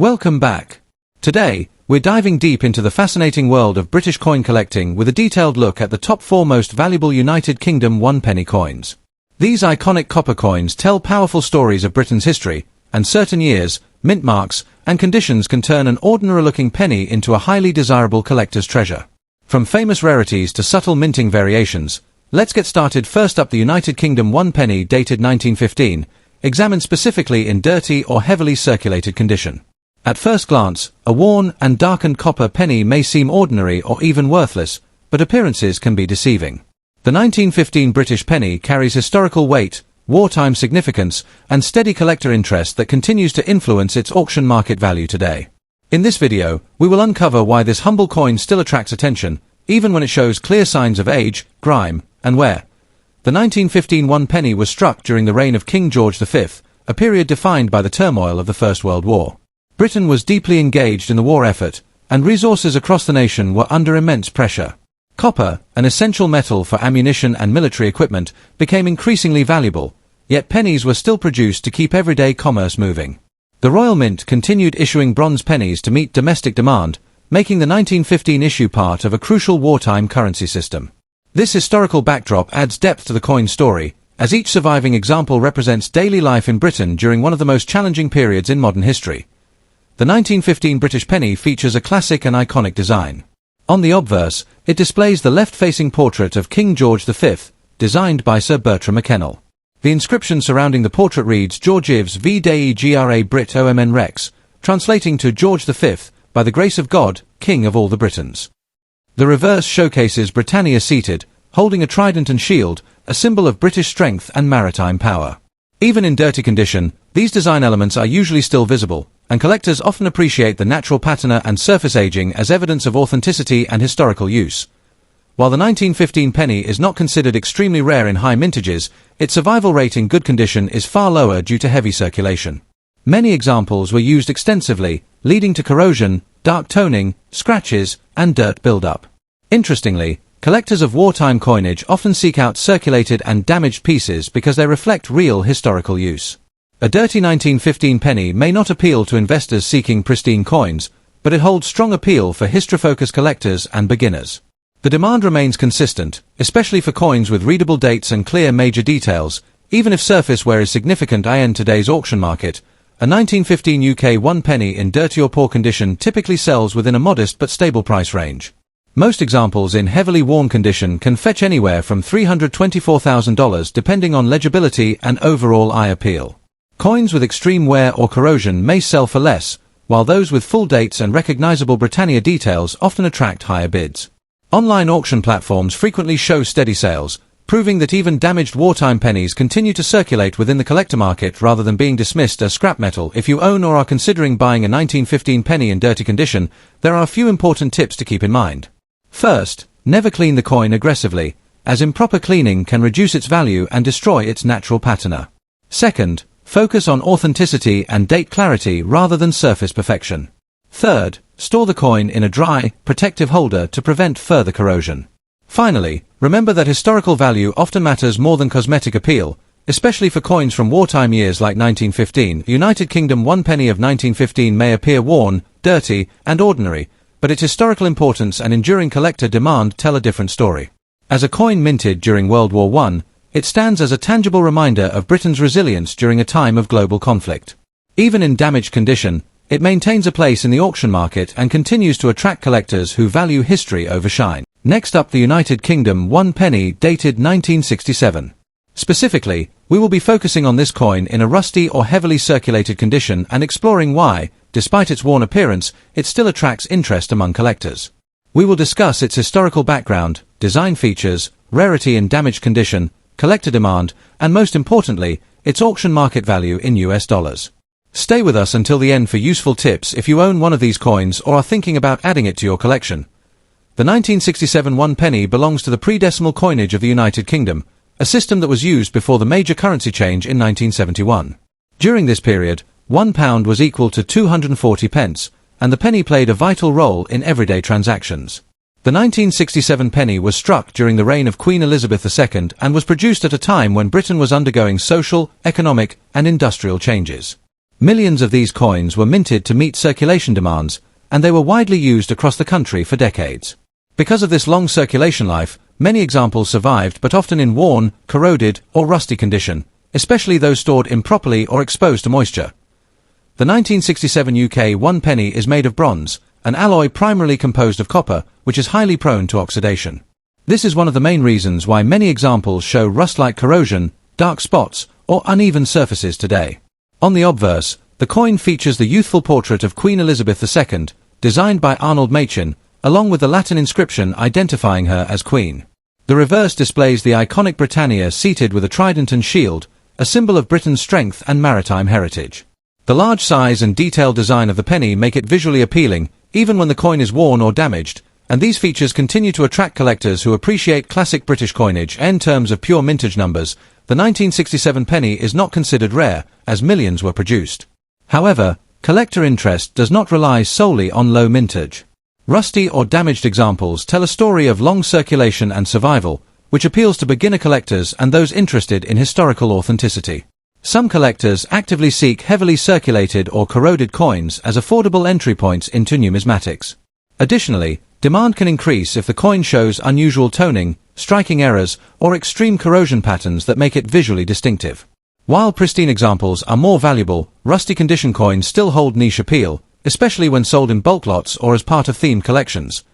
Welcome back. Today, we're diving deep into the fascinating world of British coin collecting with a detailed look at the top 4 most valuable United Kingdom 1-penny coins. These iconic copper coins tell powerful stories of Britain's history, and certain years, mint marks, and conditions can turn an ordinary-looking penny into a highly desirable collector's treasure. From famous rarities to subtle minting variations, let's get started. First up, the United Kingdom 1-penny dated 1915, examined specifically in dirty or heavily circulated condition. At first glance, a worn and darkened copper penny may seem ordinary or even worthless, but appearances can be deceiving. The 1915 British penny carries historical weight, wartime significance, and steady collector interest that continues to influence its auction market value today. In this video, we will uncover why this humble coin still attracts attention, even when it shows clear signs of age, grime, and wear. The 1915 1-penny was struck during the reign of King George V, a period defined by the turmoil of the First World War. Britain was deeply engaged in the war effort, and resources across the nation were under immense pressure. Copper, an essential metal for ammunition and military equipment, became increasingly valuable, yet pennies were still produced to keep everyday commerce moving. The Royal Mint continued issuing bronze pennies to meet domestic demand, making the 1915 issue part of a crucial wartime currency system. This historical backdrop adds depth to the coin's story, as each surviving example represents daily life in Britain during one of the most challenging periods in modern history. The 1915 British penny features a classic and iconic design. On the obverse, it displays the left-facing portrait of King George V, designed by Sir Bertram Mackennal. The inscription surrounding the portrait reads Georgives V Dei Gra Brit Omn Rex, translating to George V, by the grace of God, King of all the Britons. The reverse showcases Britannia seated, holding a trident and shield, a symbol of British strength and maritime power. Even in dirty condition, these design elements are usually still visible, and collectors often appreciate the natural patina and surface aging as evidence of authenticity and historical use. While the 1915 penny is not considered extremely rare in high mintages, its survival rate in good condition is far lower due to heavy circulation. Many examples were used extensively, leading to corrosion, dark toning, scratches, and dirt buildup. Interestingly, collectors of wartime coinage often seek out circulated and damaged pieces because they reflect real historical use. A dirty 1915 penny may not appeal to investors seeking pristine coins, but it holds strong appeal for history-focused collectors and beginners. The demand remains consistent, especially for coins with readable dates and clear major details, even if surface wear is significant in today's auction market. A 1915 UK 1-penny in dirty or poor condition typically sells within a modest but stable price range. Most examples in heavily worn condition can fetch anywhere from $324,000 depending on legibility and overall eye appeal. Coins with extreme wear or corrosion may sell for less, while those with full dates and recognizable Britannia details often attract higher bids. Online auction platforms frequently show steady sales, proving that even damaged wartime pennies continue to circulate within the collector market rather than being dismissed as scrap metal. If you own or are considering buying a 1915 penny in dirty condition, there are a few important tips to keep in mind. First, never clean the coin aggressively, as improper cleaning can reduce its value and destroy its natural patina. Second, focus on authenticity and date clarity rather than surface perfection. Third, store the coin in a dry, protective holder to prevent further corrosion. Finally, remember that historical value often matters more than cosmetic appeal, especially for coins from wartime years like 1915. The United Kingdom 1-penny of 1915 may appear worn, dirty, and ordinary, but its historical importance and enduring collector demand tell a different story. As a coin minted during World War I, it stands as a tangible reminder of Britain's resilience during a time of global conflict. Even in damaged condition, it maintains a place in the auction market and continues to attract collectors who value history over shine. Next up, the United Kingdom 1-penny dated 1967. Specifically, we will be focusing on this coin in a rusty or heavily circulated condition and exploring why, despite its worn appearance, it still attracts interest among collectors. We will discuss its historical background, design features, rarity in damaged condition, collector demand, and most importantly, its auction market value in US dollars. Stay with us until the end for useful tips if you own one of these coins or are thinking about adding it to your collection. The 1967 1-penny belongs to the pre-decimal coinage of the United Kingdom, a system that was used before the major currency change in 1971. During this period, £1 was equal to 240 pence, and the penny played a vital role in everyday transactions. The 1967 penny was struck during the reign of Queen Elizabeth II and was produced at a time when Britain was undergoing social, economic, and industrial changes. Millions of these coins were minted to meet circulation demands, and they were widely used across the country for decades. Because of this long circulation life, many examples survived but often in worn, corroded, or rusty condition, especially those stored improperly or exposed to moisture. The 1967 UK 1 penny is made of bronze, an alloy primarily composed of copper, which is highly prone to oxidation. This is one of the main reasons why many examples show rust-like corrosion, dark spots, or uneven surfaces today. On the obverse, the coin features the youthful portrait of Queen Elizabeth II, designed by Arnold Machin, along with the Latin inscription identifying her as Queen. The reverse displays the iconic Britannia seated with a trident and shield, a symbol of Britain's strength and maritime heritage. The large size and detailed design of the penny make it visually appealing, even when the coin is worn or damaged, and these features continue to attract collectors who appreciate classic British coinage. In terms of pure mintage numbers, the 1967 penny is not considered rare, as millions were produced. However, collector interest does not rely solely on low mintage. Rusty or damaged examples tell a story of long circulation and survival, which appeals to beginner collectors and those interested in historical authenticity. Some collectors actively seek heavily circulated or corroded coins as affordable entry points into numismatics. Additionally, demand can increase if the coin shows unusual toning, striking errors, or extreme corrosion patterns that make it visually distinctive. While pristine examples are more valuable, rusty condition coins still hold niche appeal, especially when sold in bulk lots or as part of themed collections.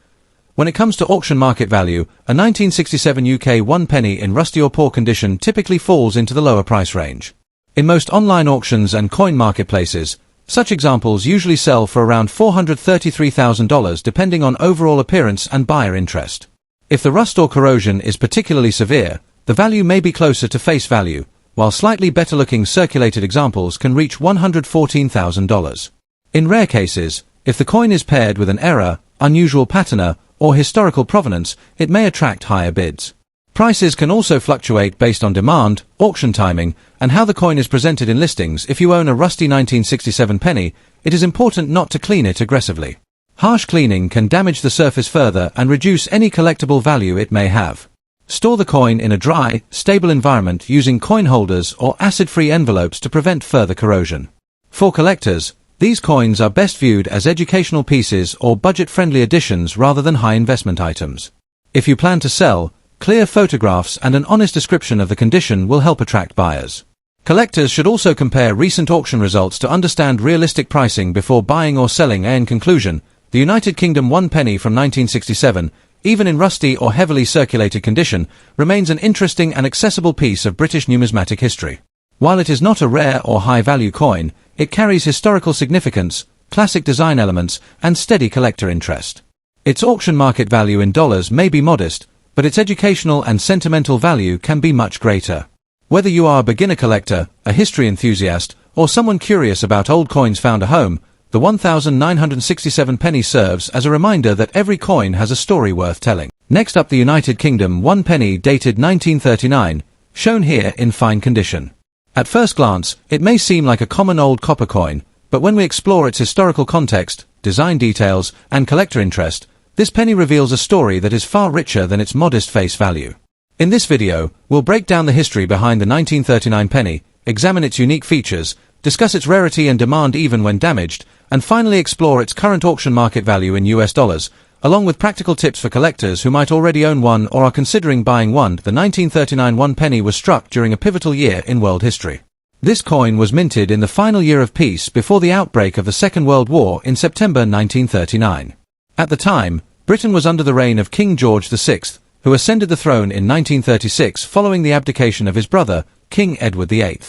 When it comes to auction market value, a 1967 UK 1 penny in rusty or poor condition typically falls into the lower price range. In most online auctions and coin marketplaces, such examples usually sell for around $433,000 depending on overall appearance and buyer interest. If the rust or corrosion is particularly severe, the value may be closer to face value, while slightly better-looking circulated examples can reach $114,000. In rare cases, if the coin is paired with an error, unusual patina, or historical provenance, it may attract higher bids. Prices can also fluctuate based on demand, auction timing, and how the coin is presented in listings. If you own a rusty 1967 penny, it is important not to clean it aggressively. Harsh cleaning can damage the surface further and reduce any collectible value it may have. Store the coin in a dry, stable environment using coin holders or acid-free envelopes to prevent further corrosion. For collectors, these coins are best viewed as educational pieces or budget-friendly additions rather than high investment items. If you plan to sell, clear photographs and an honest description of the condition will help attract buyers. Collectors should also compare recent auction results to understand realistic pricing before buying or selling. In conclusion, the United Kingdom 1 penny from 1967, even in rusty or heavily circulated condition, remains an interesting and accessible piece of British numismatic history. While it is not a rare or high-value coin, it carries historical significance, classic design elements, and steady collector interest. Its auction market value in dollars may be modest, but its educational and sentimental value can be much greater. Whether you are a beginner collector, a history enthusiast, or someone curious about old coins found a home, the 1967 penny serves as a reminder that every coin has a story worth telling. Next up, the United Kingdom 1 penny dated 1939, shown here in fine condition. At first glance, it may seem like a common old copper coin, but when we explore its historical context, design details, and collector interest, this penny reveals a story that is far richer than its modest face value. In this video, we'll break down the history behind the 1939 penny, examine its unique features, discuss its rarity and demand even when damaged, and finally explore its current auction market value in US dollars, along with practical tips for collectors who might already own one or are considering buying one. The 1939 1 penny was struck during a pivotal year in world history. This coin was minted in the final year of peace before the outbreak of the Second World War in September 1939. At the time, Britain was under the reign of King George VI, who ascended the throne in 1936 following the abdication of his brother, King Edward VIII.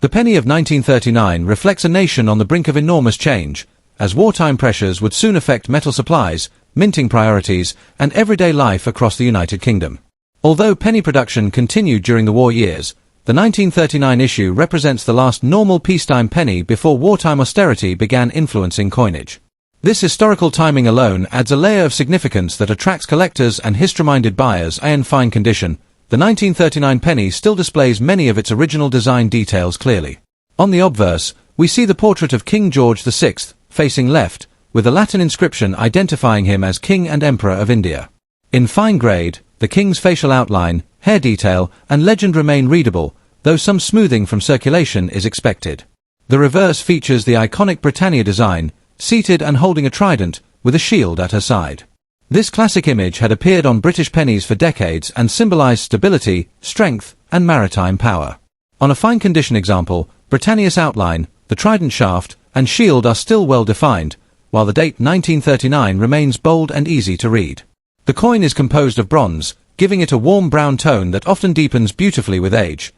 The penny of 1939 reflects a nation on the brink of enormous change, as wartime pressures would soon affect metal supplies, minting priorities, and everyday life across the United Kingdom. Although penny production continued during the war years, the 1939 issue represents the last normal peacetime penny before wartime austerity began influencing coinage. This historical timing alone adds a layer of significance that attracts collectors and history-minded buyers. In fine condition, the 1939 penny still displays many of its original design details clearly. On the obverse, we see the portrait of King George VI, facing left, with a Latin inscription identifying him as King and Emperor of India. In fine grade, the king's facial outline, hair detail, and legend remain readable, though some smoothing from circulation is expected. The reverse features the iconic Britannia design, seated and holding a trident, with a shield at her side. This classic image had appeared on British pennies for decades and symbolized stability, strength, and maritime power. On a fine condition example, Britannia's outline, the trident shaft, and shield are still well defined, while the date 1939 remains bold and easy to read. The coin is composed of bronze, giving it a warm brown tone that often deepens beautifully with age.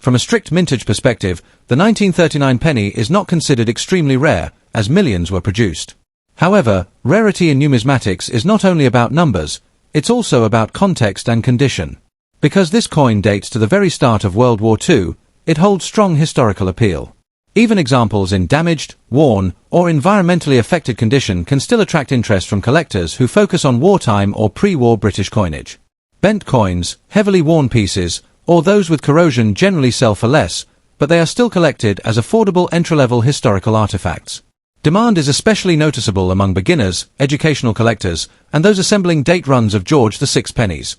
From a strict mintage perspective, the 1939 penny is not considered extremely rare, as millions were produced. However, rarity in numismatics is not only about numbers, it's also about context and condition. Because this coin dates to the very start of World War II, it holds strong historical appeal. Even examples in damaged, worn, or environmentally affected condition can still attract interest from collectors who focus on wartime or pre-war British coinage. Bent coins, heavily worn pieces, or those with corrosion generally sell for less, but they are still collected as affordable entry-level historical artifacts. Demand is especially noticeable among beginners, educational collectors, and those assembling date runs of George VI pennies.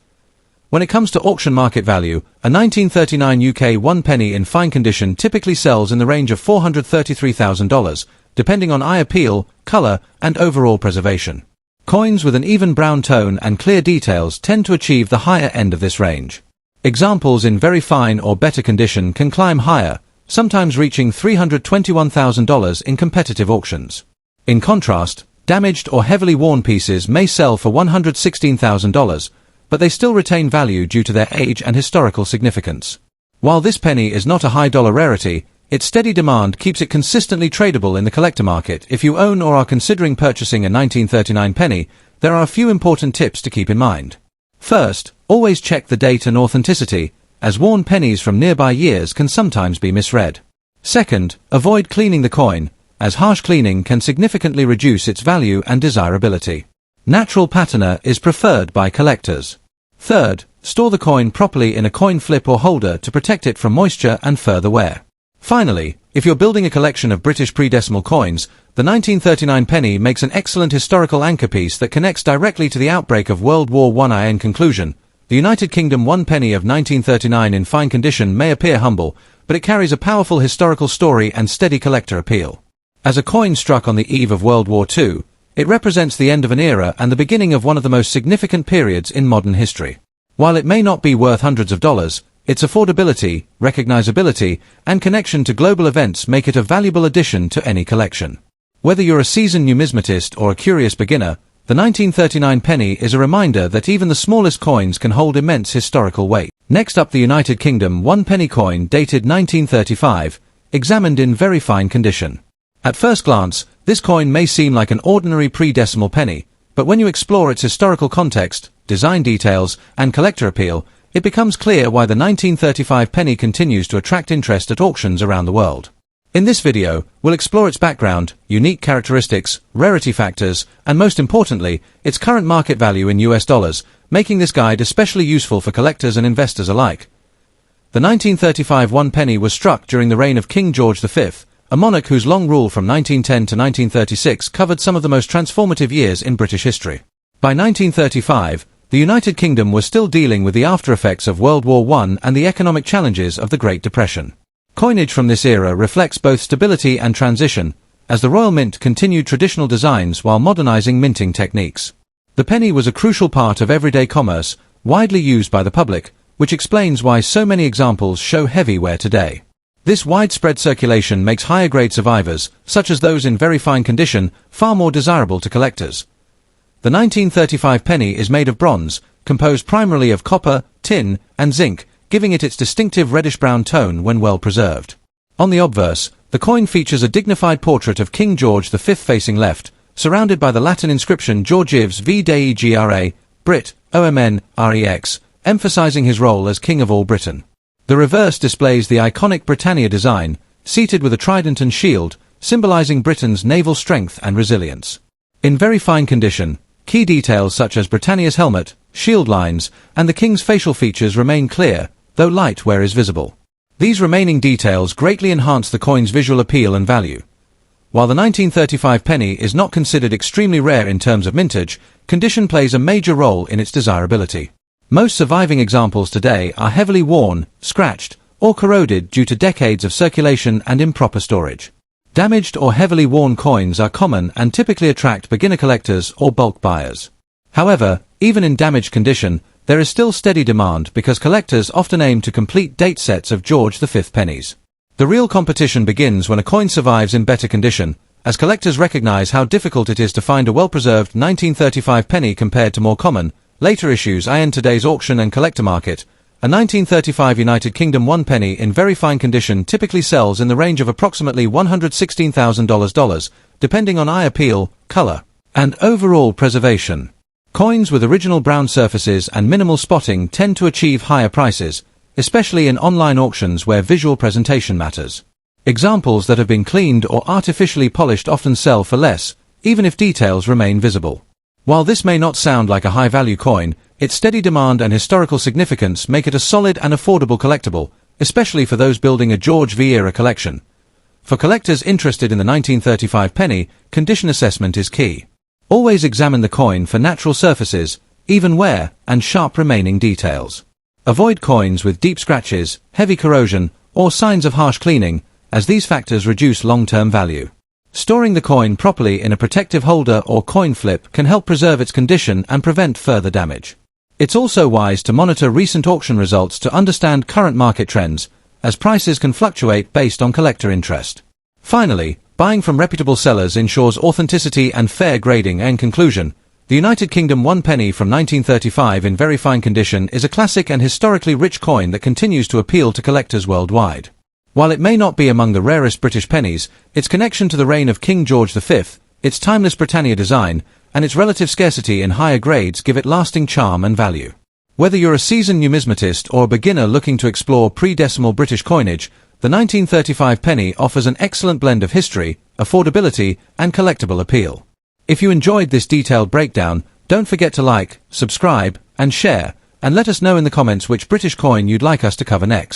When it comes to auction market value, a 1939 UK 1 penny in fine condition typically sells in the range of $433,000, depending on eye appeal, color, and overall preservation. Coins with an even brown tone and clear details tend to achieve the higher end of this range. Examples in very fine or better condition can climb higher, sometimes reaching $321,000 in competitive auctions. In contrast, damaged or heavily worn pieces may sell for $116,000, but they still retain value due to their age and historical significance. While this penny is not a high-dollar rarity, its steady demand keeps it consistently tradable in the collector market. If you own or are considering purchasing a 1939 penny, there are a few important tips to keep in mind. First, always check the date and authenticity, as worn pennies from nearby years can sometimes be misread. Second, avoid cleaning the coin, as harsh cleaning can significantly reduce its value and desirability. Natural patina is preferred by collectors. Third, store the coin properly in a coin flip or holder to protect it from moisture and further wear. Finally, if you're building a collection of British pre-decimal coins, the 1939 penny makes an excellent historical anchor piece that connects directly to the outbreak of World War I. In conclusion, the United Kingdom 1 penny of 1939 in fine condition may appear humble, but it carries a powerful historical story and steady collector appeal. As a coin struck on the eve of World War II, it represents the end of an era and the beginning of one of the most significant periods in modern history. While it may not be worth hundreds of dollars, its affordability, recognizability, and connection to global events make it a valuable addition to any collection. Whether you're a seasoned numismatist or a curious beginner, the 1939 penny is a reminder that even the smallest coins can hold immense historical weight. Next up, the United Kingdom 1 penny coin dated 1935, examined in very fine condition. At first glance, this coin may seem like an ordinary pre-decimal penny, but when you explore its historical context, design details, and collector appeal, it becomes clear why the 1935 penny continues to attract interest at auctions around the world. In this video, we'll explore its background, unique characteristics, rarity factors, and most importantly, its current market value in US dollars, making this guide especially useful for collectors and investors alike. The 1935 1 penny was struck during the reign of King George V, a monarch whose long rule from 1910 to 1936 covered some of the most transformative years in British history. By 1935, the United Kingdom was still dealing with the after-effects of World War I and the economic challenges of the Great Depression. Coinage from this era reflects both stability and transition, as the Royal Mint continued traditional designs while modernizing minting techniques. The penny was a crucial part of everyday commerce, widely used by the public, which explains why so many examples show heavy wear today. This widespread circulation makes higher-grade survivors, such as those in very fine condition, far more desirable to collectors. The 1935 penny is made of bronze, composed primarily of copper, tin, and zinc, giving it its distinctive reddish-brown tone when well preserved. On the obverse, the coin features a dignified portrait of King George V facing left, surrounded by the Latin inscription Georgievs V Dei Gra, Brit, Omn, Rex, emphasizing his role as King of all Britain. The reverse displays the iconic Britannia design, seated with a trident and shield, symbolizing Britain's naval strength and resilience. In very fine condition, key details such as Britannia's helmet, shield lines, and the King's facial features remain clear, though light wear is visible. These remaining details greatly enhance the coin's visual appeal and value. While the 1935 penny is not considered extremely rare in terms of mintage, condition plays a major role in its desirability. Most surviving examples today are heavily worn, scratched, or corroded due to decades of circulation and improper storage. Damaged or heavily worn coins are common and typically attract beginner collectors or bulk buyers. However, even in damaged condition, there is still steady demand because collectors often aim to complete date sets of George V pennies. The real competition begins when a coin survives in better condition, as collectors recognize how difficult it is to find a well-preserved 1935 penny compared to more common, later issues in today's auction and collector market. A 1935 United Kingdom 1 penny in very fine condition typically sells in the range of approximately $116,000, depending on eye appeal, color, and overall preservation. Coins with original brown surfaces and minimal spotting tend to achieve higher prices, especially in online auctions where visual presentation matters. Examples that have been cleaned or artificially polished often sell for less, even if details remain visible. While this may not sound like a high-value coin, its steady demand and historical significance make it a solid and affordable collectible, especially for those building a George V-era collection. For collectors interested in the 1935 penny, condition assessment is key. Always examine the coin for natural surfaces, even wear, and sharp remaining details. Avoid coins with deep scratches, heavy corrosion, or signs of harsh cleaning, as these factors reduce long-term value. Storing the coin properly in a protective holder or coin flip can help preserve its condition and prevent further damage. It's also wise to monitor recent auction results to understand current market trends, as prices can fluctuate based on collector interest. Finally, buying from reputable sellers ensures authenticity and fair grading. In conclusion, the United Kingdom 1 penny from 1935 in very fine condition is a classic and historically rich coin that continues to appeal to collectors worldwide. While it may not be among the rarest British pennies, its connection to the reign of King George V, its timeless Britannia design, and its relative scarcity in higher grades give it lasting charm and value. Whether you're a seasoned numismatist or a beginner looking to explore pre-decimal British coinage, the 1935 penny offers an excellent blend of history, affordability, and collectible appeal. If you enjoyed this detailed breakdown, don't forget to like, subscribe, and share, and let us know in the comments which British coin you'd like us to cover next.